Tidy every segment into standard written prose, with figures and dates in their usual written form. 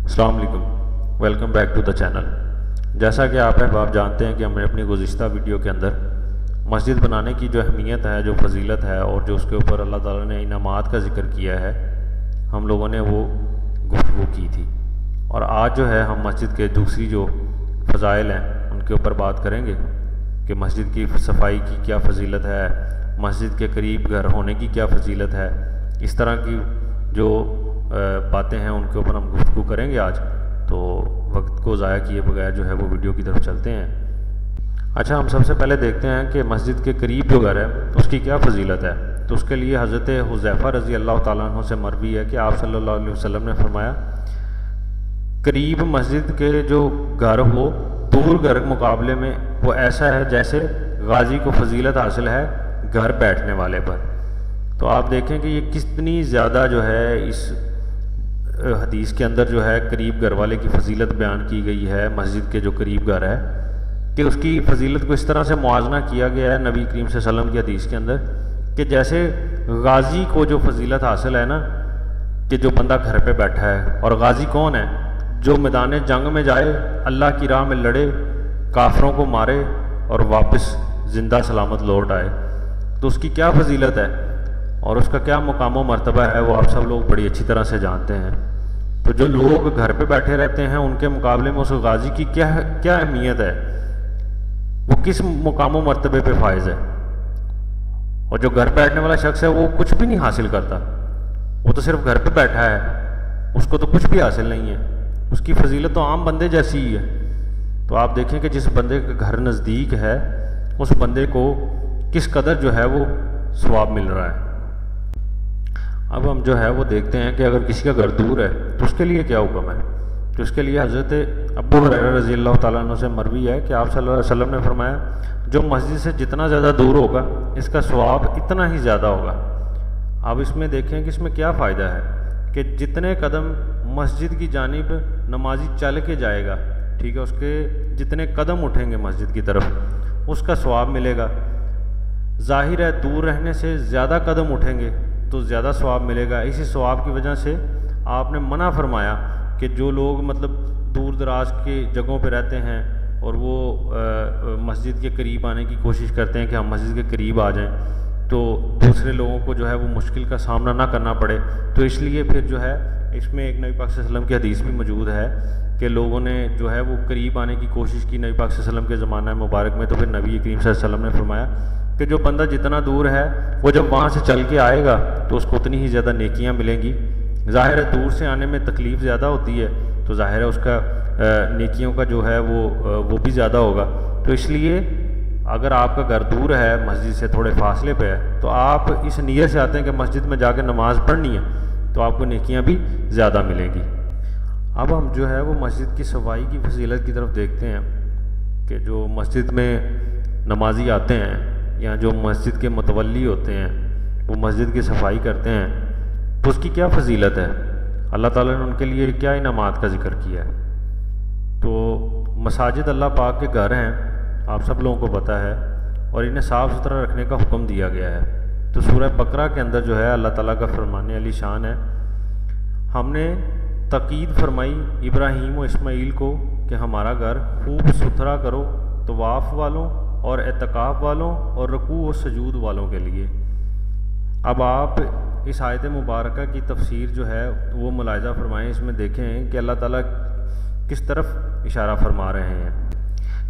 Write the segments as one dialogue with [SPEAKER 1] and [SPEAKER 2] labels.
[SPEAKER 1] السلام علیکم، welcome back to the channel. جیسا کہ آپ احباب جانتے ہیں کہ ہم نے اپنی گزشتہ ویڈیو کے اندر مسجد بنانے کی جو اہمیت ہے، جو فضیلت ہے اور جو اس کے اوپر اللہ تعالیٰ نے انعامات کا ذکر کیا ہے، ہم لوگوں نے وہ گفتگو کی تھی۔ اور آج جو ہے ہم مسجد کے دوسری جو فضائل ہیں ان کے اوپر بات کریں گے کہ مسجد کی صفائی کی کیا فضیلت ہے، مسجد کے قریب گھر ہونے کی کیا فضیلت ہے۔ اس طرح کی جو باتیں ہیں ان کے اوپر ہم گفتگو کریں گے آج۔ تو وقت کو ضائع کیے بغیر جو ہے وہ ویڈیو کی طرف چلتے ہیں۔ اچھا، ہم سب سے پہلے دیکھتے ہیں کہ مسجد کے قریب جو گھر ہے اس کی کیا فضیلت ہے۔ تو اس کے لیے حضرت حذیفہ رضی اللہ تعالیٰ عنہ سے مروی ہے کہ آپ صلی اللہ علیہ وسلم نے فرمایا، قریب مسجد کے جو گھر ہو دور گھر کے مقابلے میں وہ ایسا ہے جیسے غازی کو فضیلت حاصل ہے گھر بیٹھنے والے پر۔ تو آپ دیکھیں کہ یہ کتنی زیادہ جو ہے اس حدیث کے اندر جو ہے قریب گھر والے کی فضیلت بیان کی گئی ہے، مسجد کے جو قریب گھر ہے، کہ اس کی فضیلت کو اس طرح سے موازنہ کیا گیا ہے نبی کریم صلی اللہ علیہ وسلم کی حدیث کے اندر کہ جیسے غازی کو جو فضیلت حاصل ہے نا، کہ جو بندہ گھر پہ بیٹھا ہے۔ اور غازی کون ہے؟ جو میدان جنگ میں جائے، اللہ کی راہ میں لڑے، کافروں کو مارے اور واپس زندہ سلامت لوٹ آئے۔ تو اس کی کیا فضیلت ہے اور اس کا کیا مقام و مرتبہ ہے، وہ آپ سب لوگ بڑی اچھی طرح سے جانتے ہیں۔ تو جو لوگ گھر پہ بیٹھے رہتے ہیں ان کے مقابلے میں اس غازی کی کیا اہمیت ہے، وہ کس مقام و مرتبے پہ فائز ہے۔ اور جو گھر بیٹھنے والا شخص ہے وہ کچھ بھی نہیں حاصل کرتا، وہ تو صرف گھر پہ بیٹھا ہے، اس کو تو کچھ بھی حاصل نہیں ہے، اس کی فضیلت تو عام بندے جیسی ہی ہے۔ تو آپ دیکھیں کہ جس بندے کا گھر نزدیک ہے اس بندے کو کس قدر جو ہے وہ ثواب مل رہا ہے۔ اب ہم جو ہے وہ دیکھتے ہیں کہ اگر کسی کا گھر دور ہے تو اس کے لیے کیا حکم ہے۔ تو اس کے لیے حضرت ابو ہریرہ رضی اللہ تعالیٰ عنہ سے مروی ہے کہ آپ صلی اللہ علیہ وسلم نے فرمایا، جو مسجد سے جتنا زیادہ دور ہوگا اس کا ثواب اتنا ہی زیادہ ہوگا۔ اب اس میں دیکھیں کہ اس میں کیا فائدہ ہے کہ جتنے قدم مسجد کی جانب نمازی چل کے جائے گا، ٹھیک ہے، اس کے جتنے قدم اٹھیں گے مسجد کی طرف اس کا ثواب ملے گا۔ ظاہر ہے دور رہنے سے زیادہ قدم اٹھیں گے تو زیادہ ثواب ملے گا۔ اسی ثواب کی وجہ سے آپ نے منع فرمایا کہ جو لوگ مطلب دور دراز کے جگہوں پہ رہتے ہیں اور وہ مسجد کے قریب آنے کی کوشش کرتے ہیں کہ ہم مسجد کے قریب آ جائیں تو دوسرے لوگوں کو جو ہے وہ مشکل کا سامنا نہ کرنا پڑے، تو اس لیے پھر جو ہے اس میں ایک نبی پاک صلی اللہ علیہ وسلم کی حدیث بھی موجود ہے کہ لوگوں نے جو ہے وہ قریب آنے کی کوشش کی نبی پاک صلی اللہ علیہ وسلم کے زمانہ مبارک میں، تو پھر نبی کریم صلی اللہ علیہ وسلم نے فرمایا کہ جو بندہ جتنا دور ہے وہ جب وہاں سے چل کے آئے گا تو اس کو اتنی ہی زیادہ نیکیاں ملیں گی۔ ظاہر ہے دور سے آنے میں تکلیف زیادہ ہوتی ہے تو ظاہر ہے اس کا نیکیوں کا جو ہے وہ بھی زیادہ ہوگا۔ تو اس لیے اگر آپ کا گھر دور ہے، مسجد سے تھوڑے فاصلے پہ ہے، تو آپ اس نیت سے آتے ہیں کہ مسجد میں جا کے نماز پڑھنی ہے تو آپ کو نیکیاں بھی زیادہ ملیں گی۔ اب ہم جو ہے وہ مسجد کی صفائی کی فضیلت کی طرف دیکھتے ہیں کہ جو مسجد میں نمازی آتے ہیں یا جو مسجد کے متولی ہوتے ہیں وہ مسجد کی صفائی کرتے ہیں تو اس کی کیا فضیلت ہے، اللہ تعالیٰ نے ان کے لیے کیا انعامات کا ذکر کیا ہے۔ تو مساجد اللہ پاک کے گھر ہیں، آپ سب لوگوں کو پتہ ہے، اور انہیں صاف ستھرا رکھنے کا حکم دیا گیا ہے۔ تو سورہ بقرہ کے اندر جو ہے اللہ تعالیٰ کا فرمان علی شان ہے، ہم نے تاکید فرمائی ابراہیم و اسماعیل کو کہ ہمارا گھر خوب ستھرا کرو طواف والوں اور اعتکاف والوں اور رکوع و سجود والوں کے لیے۔ اب آپ اس آیت مبارکہ کی تفسیر جو ہے وہ ملاحظہ فرمائیں، اس میں دیکھیں کہ اللہ تعالیٰ کس طرف اشارہ فرما رہے ہیں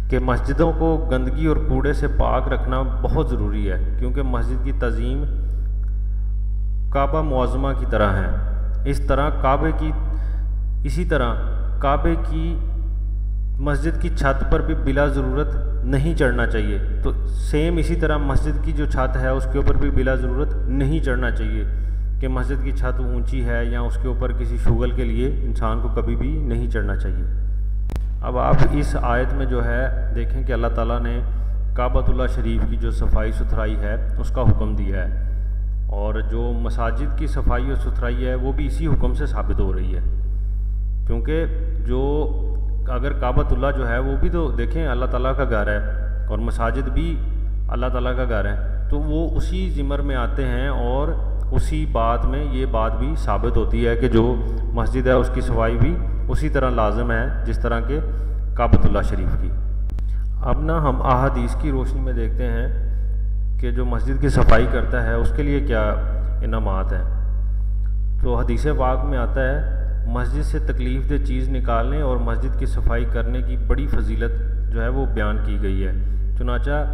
[SPEAKER 1] کہ مسجدوں کو گندگی اور کوڑے سے پاک رکھنا بہت ضروری ہے، کیونکہ مسجد کی تعظیم کعبہ معظمہ کی طرح ہے۔ اسی طرح کعبے کی مسجد کی چھت پر بھی بلا ضرورت نہیں چڑھنا چاہیے، تو سیم اسی طرح مسجد کی جو چھت ہے اس کے اوپر بھی بلا ضرورت نہیں چڑھنا چاہیے کہ مسجد کی چھت اونچی ہے یا اس کے اوپر کسی شغل کے لیے انسان کو کبھی بھی نہیں چڑھنا چاہیے۔ اب آپ اس آیت میں جو ہے دیکھیں کہ اللہ تعالیٰ نے کعبۃ اللہ شریف کی جو صفائی ستھرائی ہے اس کا حکم دیا ہے، اور جو مساجد کی صفائی اور ستھرائی ہے وہ بھی اسی حکم سے ثابت ہو رہی ہے، کیونکہ جو اگر کعبۃ اللہ جو ہے وہ بھی تو دیکھیں اللہ تعالیٰ کا گھر ہے اور مساجد بھی اللہ تعالیٰ کا گھر ہے، تو وہ اسی ضمر میں آتے ہیں اور اسی بات میں یہ بات بھی ثابت ہوتی ہے کہ جو مسجد ہے اس کی صفائی بھی اسی طرح لازم ہے جس طرح کہ کعبۃ اللہ شریف کی۔ اب نا ہم احادیث کی روشنی میں دیکھتے ہیں کہ جو مسجد کی صفائی کرتا ہے اس کے لیے کیا انعامات ہیں۔ تو حدیث پاک میں آتا ہے مسجد سے تکلیف دہ چیز نکالنے اور مسجد کی صفائی کرنے کی بڑی فضیلت جو ہے وہ بیان کی گئی ہے۔ چنانچہ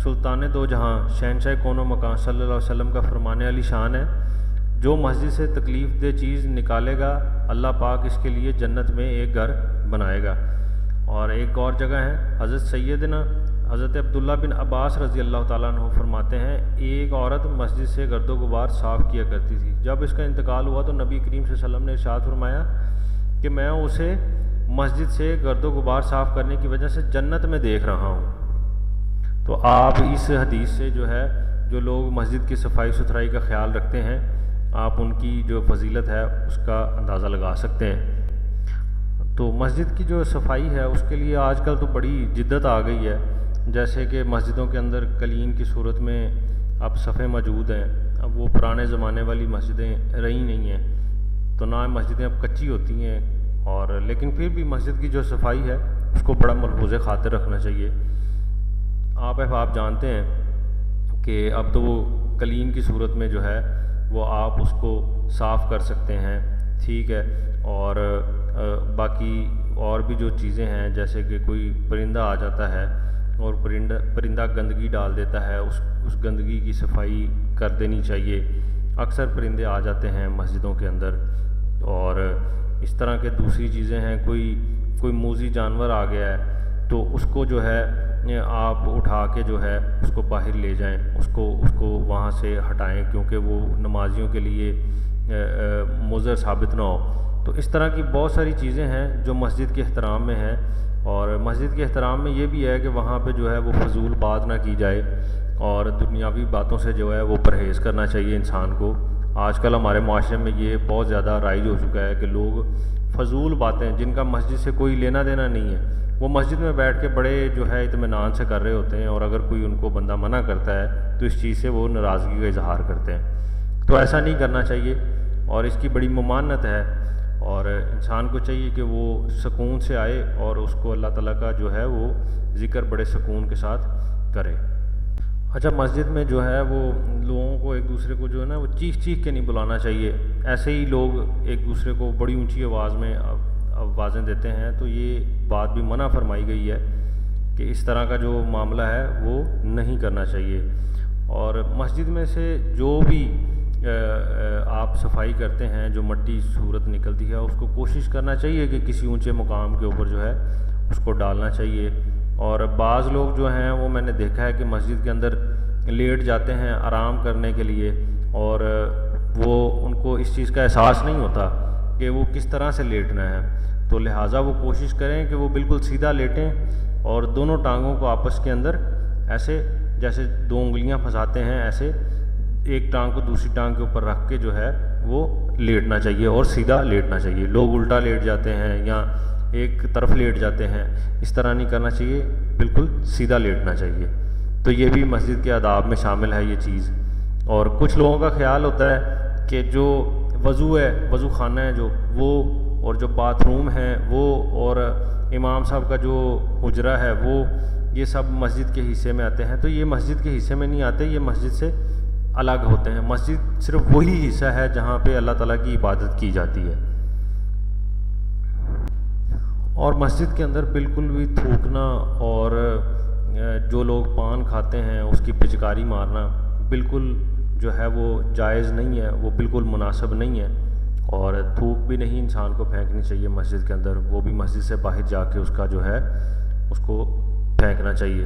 [SPEAKER 1] سلطان دو جہاں شہنشاہ کون و مکان صلی اللہ علیہ وسلم کا فرمان علی شان ہے، جو مسجد سے تکلیف دہ چیز نکالے گا اللہ پاک اس کے لیے جنت میں ایک گھر بنائے گا۔ اور ایک اور جگہ ہے، حضرت سیدنا حضرت عبداللہ بن عباس رضی اللہ تعالیٰ عنہ فرماتے ہیں ایک عورت مسجد سے گرد و غبار صاف کیا کرتی تھی، جب اس کا انتقال ہوا تو نبی کریم صلی اللہ علیہ وسلم نے ارشاد فرمایا کہ میں اسے مسجد سے گرد و غبار صاف کرنے کی وجہ سے جنت میں دیکھ رہا ہوں۔ تو آپ اس حدیث سے جو ہے جو لوگ مسجد کی صفائی ستھرائی کا خیال رکھتے ہیں آپ ان کی جو فضیلت ہے اس کا اندازہ لگا سکتے ہیں۔ تو مسجد کی جو صفائی ہے اس کے لیے آج کل تو بڑی جدت آ گئی ہے، جیسے کہ مسجدوں کے اندر کلین کی صورت میں اب صفیں موجود ہیں، اب وہ پرانے زمانے والی مسجدیں رہی نہیں ہیں، تو نہ مسجدیں اب کچی ہوتی ہیں اور لیکن پھر بھی مسجد کی جو صفائی ہے اس کو بڑا ملحوظ خاطر رکھنا چاہیے۔ آپ جانتے ہیں کہ اب تو وہ کلین کی صورت میں جو ہے وہ آپ اس کو صاف کر سکتے ہیں، ٹھیک ہے، اور باقی اور بھی جو چیزیں ہیں جیسے کہ کوئی پرندہ آ جاتا ہے اور پرندہ گندگی ڈال دیتا ہے، اس گندگی کی صفائی کر دینی چاہیے۔ اکثر پرندے آ جاتے ہیں مسجدوں کے اندر، اور اس طرح کے دوسری چیزیں ہیں، کوئی موذی جانور آ گیا ہے تو اس کو جو ہے آپ اٹھا کے جو ہے اس کو باہر لے جائیں، اس کو وہاں سے ہٹائیں کیونکہ وہ نمازیوں کے لیے مضر ثابت نہ ہو۔ تو اس طرح کی بہت ساری چیزیں ہیں جو مسجد کے احترام میں ہیں، اور مسجد کے احترام میں یہ بھی ہے کہ وہاں پہ جو ہے وہ فضول بات نہ کی جائے اور دنیاوی باتوں سے جو ہے وہ پرہیز کرنا چاہیے انسان کو۔ آج کل ہمارے معاشرے میں یہ بہت زیادہ رائج ہو چکا ہے کہ لوگ فضول باتیں جن کا مسجد سے کوئی لینا دینا نہیں ہے وہ مسجد میں بیٹھ کے بڑے جو ہے اطمینان سے کر رہے ہوتے ہیں، اور اگر کوئی ان کو بندہ منع کرتا ہے تو اس چیز سے وہ ناراضگی کا اظہار کرتے ہیں۔ تو ایسا نہیں کرنا چاہیے اور اس کی بڑی ممانعت ہے، اور انسان کو چاہیے کہ وہ سکون سے آئے اور اس کو اللہ تعالیٰ کا جو ہے وہ ذکر بڑے سکون کے ساتھ کرے۔ اچھا، مسجد میں جو ہے وہ لوگوں کو ایک دوسرے کو جو ہے نا وہ چیخ کے نہیں بلانا چاہیے، ایسے ہی لوگ ایک دوسرے کو بڑی اونچی آواز میں آوازیں دیتے ہیں، تو یہ بات بھی منع فرمائی گئی ہے کہ اس طرح کا جو معاملہ ہے وہ نہیں کرنا چاہیے۔ اور مسجد میں سے جو بھی آپ صفائی کرتے ہیں جو مٹی صورت نکلتی ہے اس کو کوشش کرنا چاہیے کہ کسی اونچے مقام کے اوپر جو ہے اس کو ڈالنا چاہیے۔ اور بعض لوگ جو ہیں وہ میں نے دیکھا ہے کہ مسجد کے اندر لیٹ جاتے ہیں آرام کرنے کے لیے، اور وہ ان کو اس چیز کا احساس نہیں ہوتا کہ وہ کس طرح سے لیٹنا ہے، تو لہٰذا وہ کوشش کریں کہ وہ بالکل سیدھا لیٹیں اور دونوں ٹانگوں کو آپس کے اندر ایسے جیسے دو انگلیاں پھنساتے ہیں ایسے ایک ٹانگ کو دوسری ٹانگ کے اوپر رکھ کے جو ہے وہ لیٹنا چاہیے اور سیدھا لیٹنا چاہیے۔ لوگ الٹا لیٹ جاتے ہیں یا ایک طرف لیٹ جاتے ہیں، اس طرح نہیں کرنا چاہیے، بالکل سیدھا لیٹنا چاہیے۔ تو یہ بھی مسجد کے آداب میں شامل ہے یہ چیز۔ اور کچھ لوگوں کا خیال ہوتا ہے کہ جو وضو خانہ ہے جو وہ، اور جو باتھ روم ہے وہ، اور امام صاحب کا جو حجرہ ہے وہ، یہ سب مسجد کے حصے میں آتے ہیں۔ تو یہ مسجد کے حصے میں نہیں آتے، یہ مسجد سے الگ ہوتے ہیں۔ مسجد صرف وہی حصہ ہے جہاں پہ اللہ تعالیٰ کی عبادت کی جاتی ہے، اور مسجد کے اندر بالکل بھی تھوکنا اور جو لوگ پان کھاتے ہیں اس کی پچکاری مارنا بالکل جو ہے وہ جائز نہیں ہے، وہ بالکل مناسب نہیں ہے، اور تھوک بھی نہیں انسان کو پھینکنی چاہیے مسجد کے اندر، وہ بھی مسجد سے باہر جا کے اس کا جو ہے اس کو پھینکنا چاہیے۔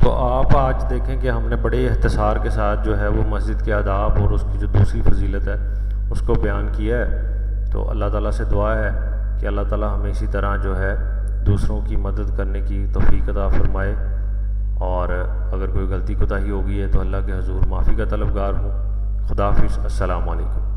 [SPEAKER 1] تو آپ آج دیکھیں کہ ہم نے بڑے اختصار کے ساتھ جو ہے وہ مسجد کے آداب اور اس کی جو دوسری فضیلت ہے اس کو بیان کیا ہے۔ تو اللہ تعالیٰ سے دعا ہے کہ اللہ تعالیٰ ہمیں اسی طرح جو ہے دوسروں کی مدد کرنے کی توفیق عطا فرمائے، اور اگر کوئی غلطی کوتاہی ہو گئی ہے تو اللہ کے حضور معافی کا طلبگار ہوں۔ خدا حافظ، السلام علیکم۔